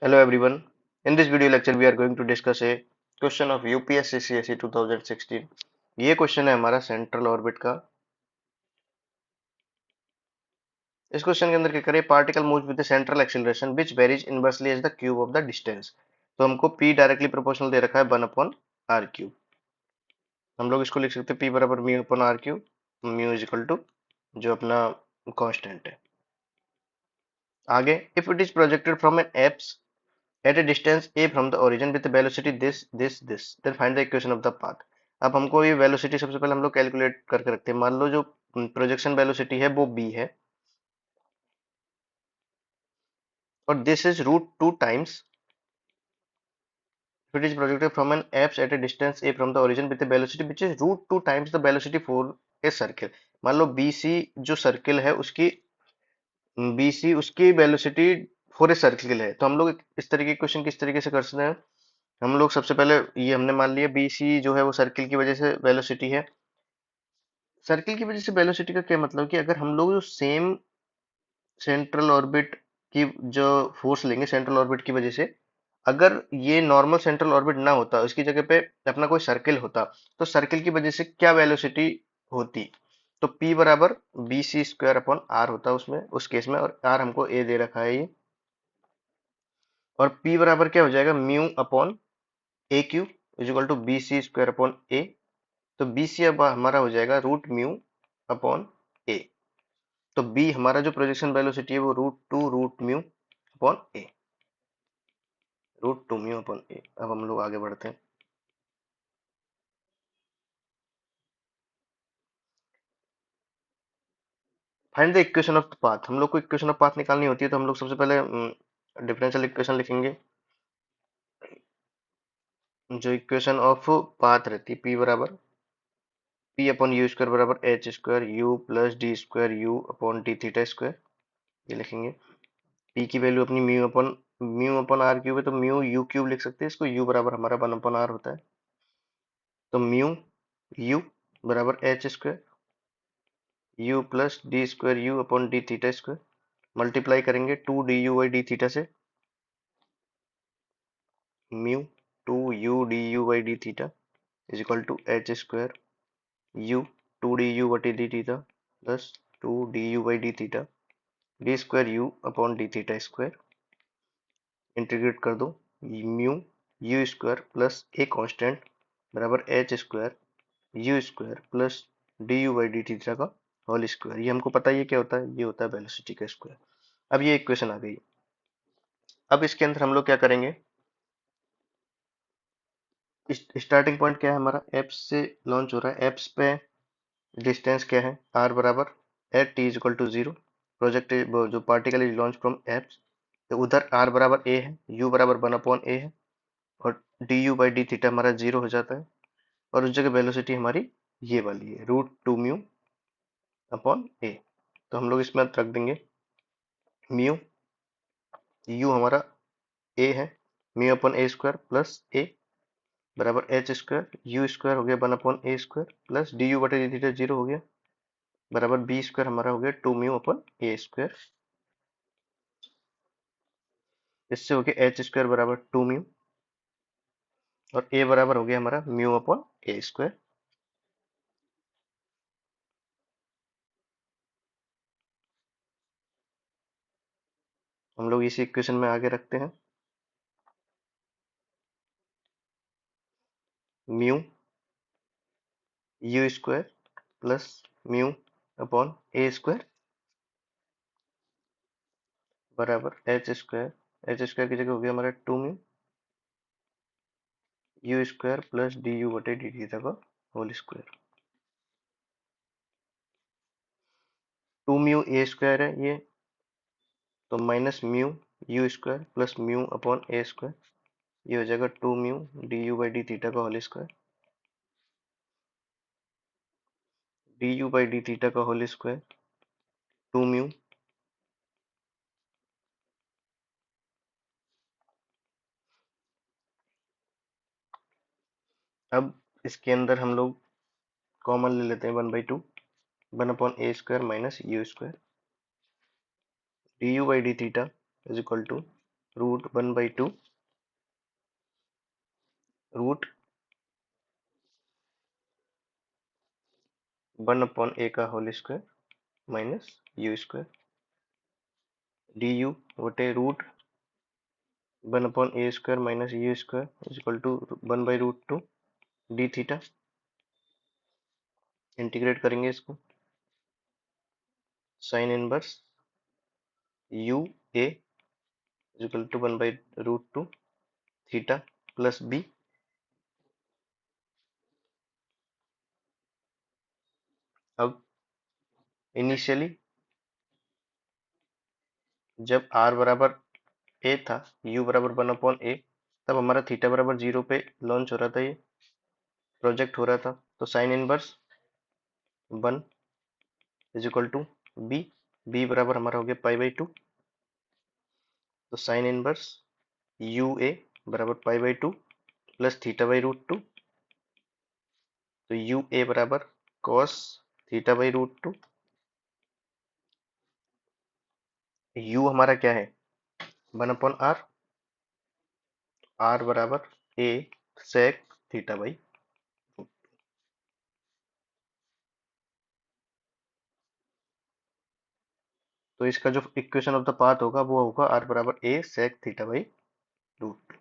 Hello everyone. In this video lecture we are going to discuss a question of UPSC CSE 2016. ये question है हमारा central orbit का। इस question के अंदर क्या करें, particle move with central acceleration which varies inversely as the cube of the distance. तो हमको p डायरेक्टली प्रोपोर्शनल दे रखा है 1 अपॉन आर क्यूब। हम लोग इसको लिख सकते हैं p बराबर mu upon r cube. Mu is equal to जो अपना कांस्टेंट है। आगे if it is projected from an apse at a distance a from the origin with the velocity this then find the equation of the path। अब हमको ये velocity सबसे पहले हम लोग कैलकुलेट करके रखते हैं। मान लो जो प्रोजेक्शन वेलोसिटी है वो b है और this is root two times if it is projected from an apse at a distance a from the origin with a velocity which is root 2 times the velocity for a circle। मान लो BC जो circle है उसकी BC उसकी velocity for a circle है। तो हम लोग इस तरीके के क्वेश्चन किस तरीके से कर सकते हैं। हम लोग सबसे पहले ये हमने मान लिया BC जो है वो सर्किल की वजह से वेलोसिटी है। सर्किल की वजह से वेलोसिटी का क्या मतलब कि अगर हम लोग जो सेम सेंट्रल ऑर्बिट की जो फोर्स लेंगे सेंट्रल ऑर्बिट की वजह से, अगर ये नॉर्मल सेंट्रल ऑर्बिट ना होता उसकी जगह पे अपना कोई सर्किल होता तो सर्किल की वजह से क्या वेलोसिटी होती। तो P बराबर बी सी स्क्वायर अपॉन आर होता उसमें उस केस में, और आर हमको ए दे रखा है ये। और P बराबर क्या हो जाएगा, mu upon A Q is equal to B C square upon A. तो बी सी अब हमारा हो जाएगा रूट म्यू अपॉन ए। तो बी हमारा जो प्रोजेक्शन वेलोसिटी है वो रूट म्यू अपॉन ए, रूट टू म्यू अपॉन ए। अब हम लोग आगे बढ़ते हैं। Find the equation of path. हम लोग को इक्वेशन ऑफ पाथ निकालनी होती है तो हम लोग सबसे पहले डिफरेंशियल इक्वेशन लिखेंगे। जो इक्वेशन ऑफ पाथ रहती है पी बराबर पी अपॉन यू स्क्वायर बराबर h square u plus d square u upon d theta square, ये लिखेंगे। पी की वैल्यू अपनी म्यू अपॉन आर क्यूब है तो म्यू यू क्यूब लिख सकते हैं इसको। यू बराबर हमारा 1 अपॉन आर होता है। तो म्यू यू बराबर h square u plus d square u upon d theta square, multiply करेंगे 2 du/d थीटा से। Mu 2 u du/d theta is equal to h square u 2 du/d theta plus 2 du/d theta d square u upon d theta square. Integrate कर दो। Mu u square plus a constant बराबर h square u square plus du/d theta का whole square. ये हमको पता है ये क्या होता है, ये होता है वेलोसिटी का स्क्वायर। अब ये इक्वेशन आ गई। अब इसके अंदर हम लोग क्या करेंगे, स्टार्टिंग पॉइंट क्या है हमारा, एप्स से लॉन्च हो रहा है। एप्स पे डिस्टेंस क्या है, आर बराबर at t is equal to zero. Project जो particle is launch from apps, तो उधर आर बराबर ए है, यू बराबर 1/a है, और du/d थीटा हमारा जीरो हो जाता है। और उस जगह वेलोसिटी हमारी ये वाली है root two mu upon A. तो हम लोग इसमें रख देंगे म्यू यू हमारा ए है, म्यू अपॉन ए स्क्वायर प्लस ए बराबर एच स्क्वायर यू स्क्वायर हो गया 1/a square plus du/d theta zero हो गया बराबर बी स्क्वायर हमारा हो गया 2 म्यू अपॉन a स्क्वायर। इससे हो गया एच स्क्वायर बराबर 2 म्यू और ए बराबर हो गया हमारा म्यू अपॉन ए स्क्वायर। हम लोग इसी इक्वेशन में आगे रखते हैं। Mu u square plus mu upon ए स्क्वायर बराबर एच स्क्वायर की जगह हो गया हमारा 2 mu u square plus du/d theta का whole square. 2 mu A square है ये, तो minus mu u square plus mu upon ए स्क्वायर, ये हो जाएगा 2 म्यू du/d थीटा का होल स्क्वायर। du/d थीटा का होल स्क्वायर 2 म्यू। अब इसके अंदर हम लोग कॉमन ले लेते हैं 1/2, 1/a square minus u square du/d theta is equal to root 1/2 root 1/a का whole square minus u square d u बटे root 1/a square minus u square is equal to 1/√2 d theta. Integrate करेंगे इसको, sine inverse u a is equal to 1/√2 theta plus b. अब initially जब r बराबर a था, u बराबर 1/a, तब हमारा थीटा बराबर 0 पे लॉन्च हो रहा था, ये प्रोजेक्ट हो रहा था। तो sine inverse 1 is equal to b, b बराबर हमारा हो गया π/2। तो साइन इनवर्स यू ए बराबर π/2 प्लस θ/√2। तो यू ए बराबर cos θ/√2। यू हमारा क्या है 1/r, r बराबर a sec θ/2। तो इसका जो इक्वेशन ऑफ द पाथ होगा वो होगा r बराबर a sec θ/√2।